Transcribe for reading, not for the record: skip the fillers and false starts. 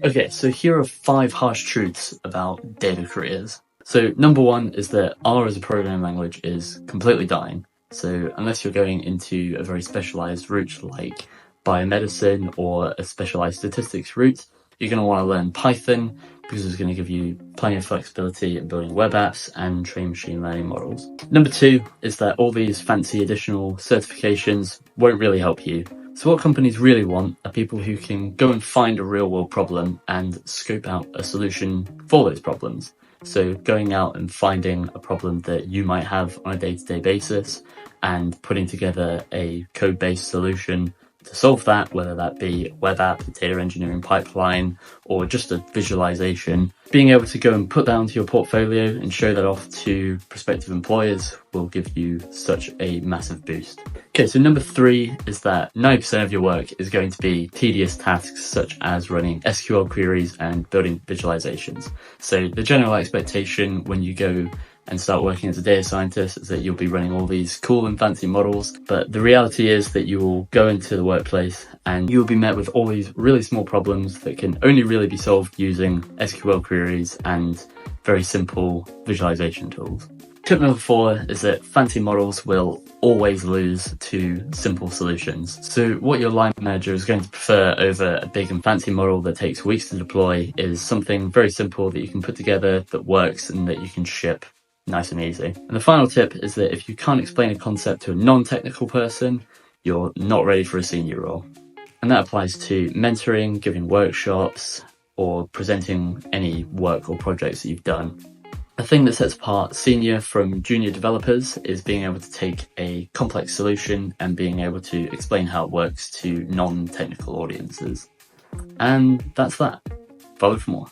Okay, so here are 5 harsh truths about data careers. So number 1 is that R as a programming language is completely dying. So unless you're going into a very specialized route like biomedicine or a specialized statistics route, you're going to want to learn Python because it's going to give you plenty of flexibility in building web apps and train machine learning models. Number 2 is that all these fancy additional certifications won't really help you. So what companies really want are people who can go and find a real world problem and scope out a solution for those problems. So going out and finding a problem that you might have on a day-to-day basis and putting together a code-based solution to solve that, whether that be a web app, a data engineering pipeline, or just a visualization. Being able to go and put that onto your portfolio and show that off to prospective employers will give you such a massive boost. Okay, so number 3 is that 90% of your work is going to be tedious tasks such as running SQL queries and building visualizations. So the general expectation when you go and start working as a data scientist is that you'll be running all these cool and fancy models, but the reality is that you will go into the workplace and you'll be met with all these really small problems that can only really be solved using SQL queries and very simple visualization tools. Tip number 4 is that fancy models will always lose to simple solutions. So what your line manager is going to prefer over a big and fancy model that takes weeks to deploy is something very simple that you can put together that works and that you can ship nice and easy. And the final tip is that if you can't explain a concept to a non-technical person, you're not ready for a senior role. And that applies to mentoring, giving workshops, or presenting any work or projects that you've done. The thing that sets apart senior from junior developers is being able to take a complex solution and being able to explain how it works to non-technical audiences. And that's that. Follow for more.